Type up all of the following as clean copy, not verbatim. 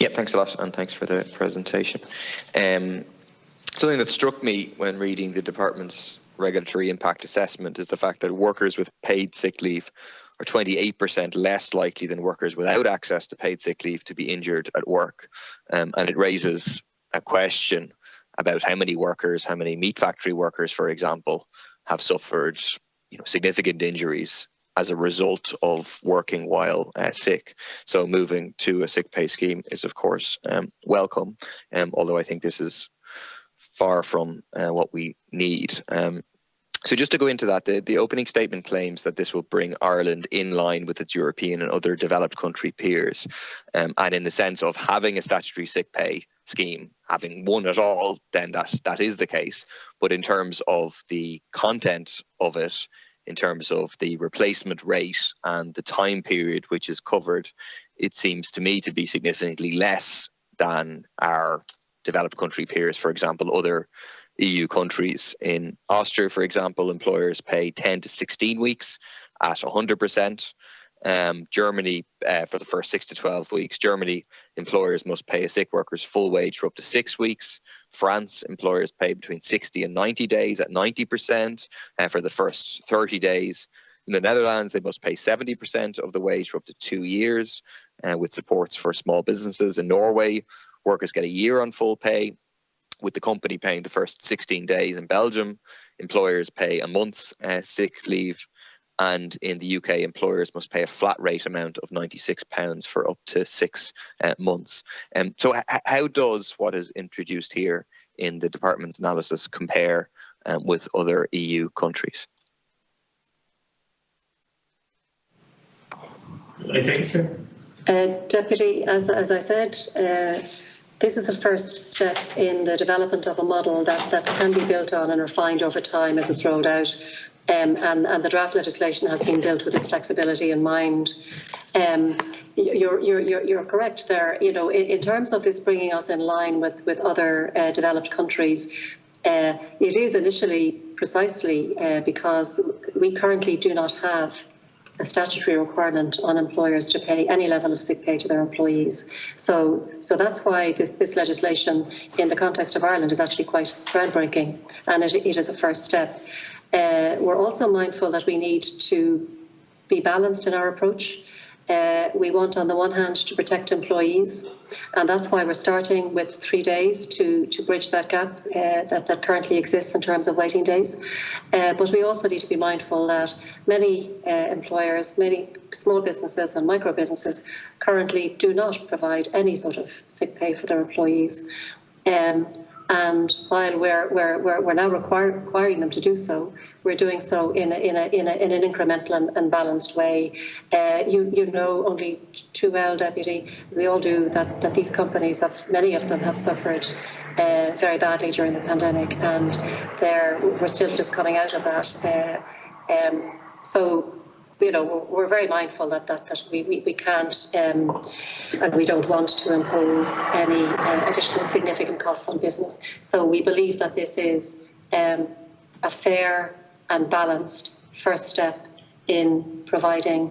Yeah, thanks a lot, and thanks for the presentation. Something that struck me when reading the department's regulatory impact assessment is the fact that workers with paid sick leave are 28% less likely than workers without access to paid sick leave to be injured at work. And it raises a question about how many workers, how many meat factory workers, for example, have suffered significant injuries as a result of working while sick. So moving to a sick pay scheme is, of course, welcome, although I think this is far from what we need. So just to go into that, the opening statement claims that this will bring Ireland in line with its European and other developed country peers. And in the sense of having a statutory sick pay scheme, having one at all, then that is the case. But in terms of the content of it, in terms of the replacement rate and the time period which is covered, it seems to me to be significantly less than our developed country peers. For example, other EU countries. In Austria, for example, employers pay 10 to 16 weeks at 100%. Germany, for the first 6 to 12 weeks, Germany employers must pay a sick worker's full wage for up to 6 weeks. France, employers pay between 60 and 90 days at 90% for the first 30 days. In the Netherlands, they must pay 70% of the wage for up to 2 years, with supports for small businesses. In Norway, workers get a year on full pay, with the company paying the first 16 days. In Belgium, employers pay a month's sick leave. And in the UK, employers must pay a flat rate amount of £96 for up to 6 months. So how does what is introduced here in the department's analysis compare with other EU countries? Deputy, as I said, this is a first step in the development of a model that can be built on and refined over time as it's rolled out. And the draft legislation has been built with its flexibility in mind. You're correct there. In terms of this bringing us in line with other developed countries, it is initially precisely because we currently do not have a statutory requirement on employers to pay any level of sick pay to their employees. So that's why this legislation in the context of Ireland is actually quite groundbreaking, and it is a first step. We're also mindful that we need to be balanced in our approach. We want, on the one hand, to protect employees, and that's why we're starting with 3 days to bridge that gap that currently exists in terms of waiting days. But we also need to be mindful that many employers, many small businesses and micro businesses currently do not provide any sort of sick pay for their employees. And while we're now requiring them to do so, we're doing so in an incremental and balanced way. You know only too well, Deputy, as we all do, that these companies many of them have suffered very badly during the pandemic, and we're still just coming out of that. So, we're very mindful that we can't and we don't want to impose any additional significant costs on business. So we believe that this is a fair and balanced first step in providing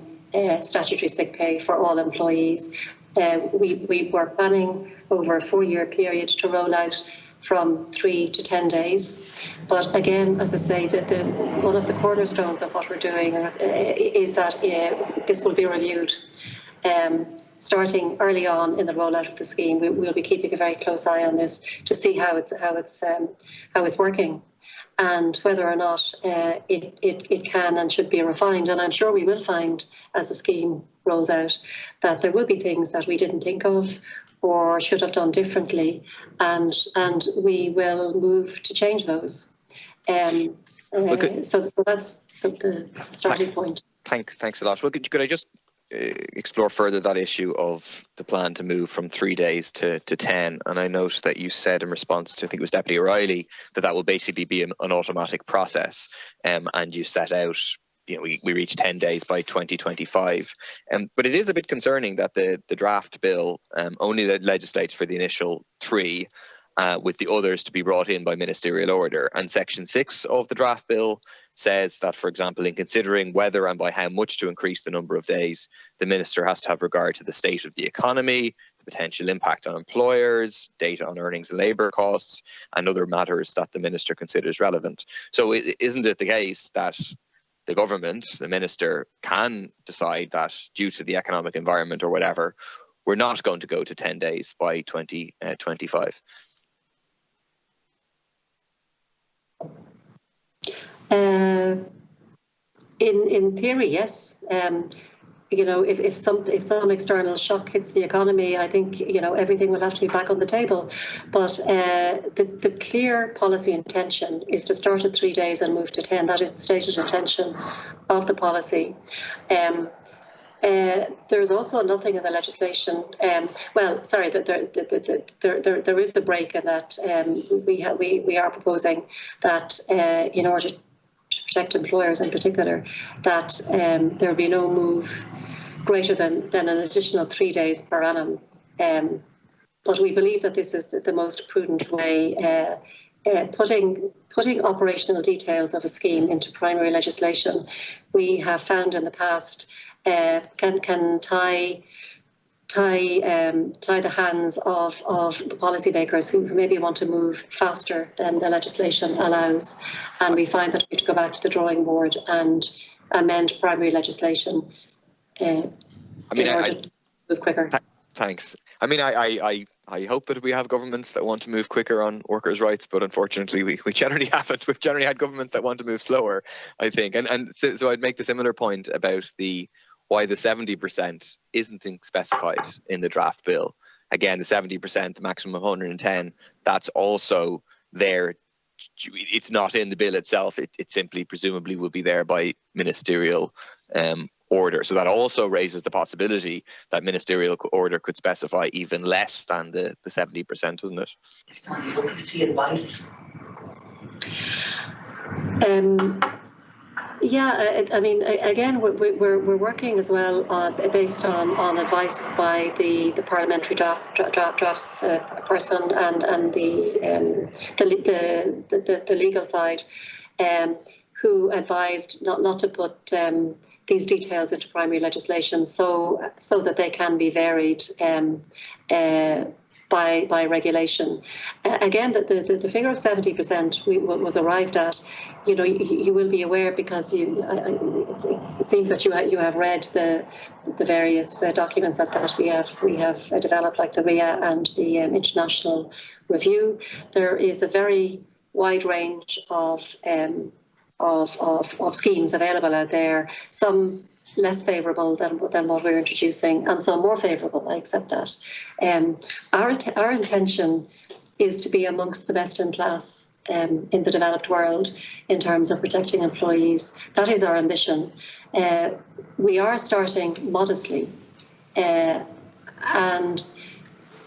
statutory sick pay for all employees. We were planning over a 4-year period to roll out from 3 to 10 days. But again, as I say, one of the cornerstones of what we're doing is that this will be reviewed. Starting early on in the rollout of the scheme, we'll be keeping a very close eye on this to see how it's working, and whether or not it can and should be refined. And I'm sure we will find, as the scheme rolls out, that there will be things that we didn't think of or should have done differently, and we will move to change those. So that's the starting point. Thanks a lot. Well, could I just explore further that issue of the plan to move from 3 days to 10? And I note that you said in response to, I think it was Deputy O'Reilly, that will basically be an automatic process, and you set out, we reach 10 days by 2025. But it is a bit concerning that the draft bill only legislates for the initial 3, with the others to be brought in by ministerial order. And Section 6 of the draft bill says that, for example, in considering whether and by how much to increase the number of days, the minister has to have regard to the state of the economy, the potential impact on employers, data on earnings and labour costs, and other matters that the Minister considers relevant. So isn't it the case that the government, the Minister, can decide that due to the economic environment or whatever, we're not going to go to 10 days by 2025? In theory, yes. If some external shock hits the economy, I think everything will have to be back on the table. But the clear policy intention is to start at 3 days and move to 10. That is the stated intention of the policy. There is also nothing in the legislation. There is a break in that we are proposing that in order to protect employers in particular, that there will be no move greater than an additional 3 days per annum. But we believe that this is the most prudent way. Putting operational details of a scheme into primary legislation, we have found in the past can tie the hands of the policymakers who maybe want to move faster than the legislation allows. And we find that we have to go back to the drawing board and amend primary legislation in order to move quicker. Thanks. I mean, I hope that we have governments that want to move quicker on workers' rights, but unfortunately we generally haven't. We've generally had governments that want to move slower, I think. And so I'd make the similar point about why the 70% isn't specified in the draft bill. Again, the 70%, the maximum of 110, that's also there. It's not in the bill itself. It simply presumably will be there by ministerial order. So that also raises the possibility that ministerial order could specify even less than the 70%, doesn't it? It's time you look to see advice. I mean, again, we're working as well based on advice by the parliamentary drafts person and the legal side, who advised not to put these details into primary legislation, so that they can be varied by regulation. Again, the figure of 70% was arrived at. You will be aware because it seems that you have read the various documents that we have developed, like the RIA and the International Review. There is a very wide range of schemes available out there. Some less favourable than what we're introducing, and some more favourable. I accept that. Our intention is to be amongst the best in class in the developed world in terms of protecting employees. That is our ambition. We are starting modestly, and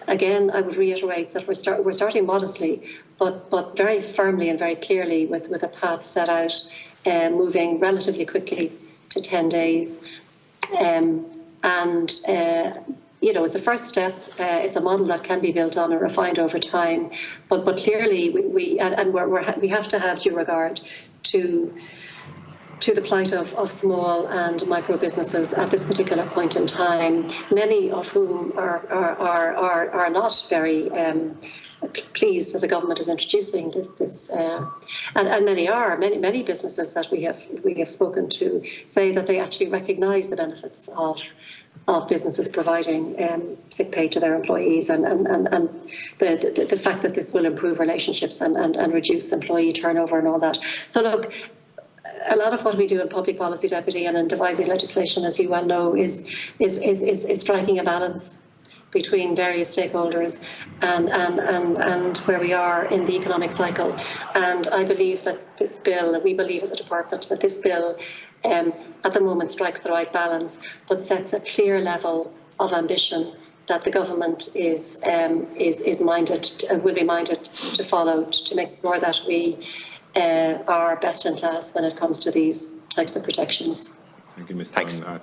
again, I would reiterate that we're starting modestly, but very firmly and very clearly with a path set out, moving relatively quickly to 10 days. It's a first step. It's a model that can be built on and refined over time. But clearly, we have to have due regard to the plight of small and micro businesses at this particular point in time, many of whom are not very pleased that the government is introducing this, and many businesses that we have spoken to say that they actually recognise the benefits of businesses providing sick pay to their employees, and the fact that this will improve relationships and reduce employee turnover and all that. So look, a lot of what we do in public policy, Deputy, and in devising legislation, as you well know, is striking a balance between various stakeholders and where we are in the economic cycle. And I believe that this bill, we believe as a department, that this bill at the moment strikes the right balance, but sets a clear level of ambition that the government is minded, will be minded to follow, to make sure that we are best in class when it comes to these types of protections. Thank you, Ms. Thanks. Dunn.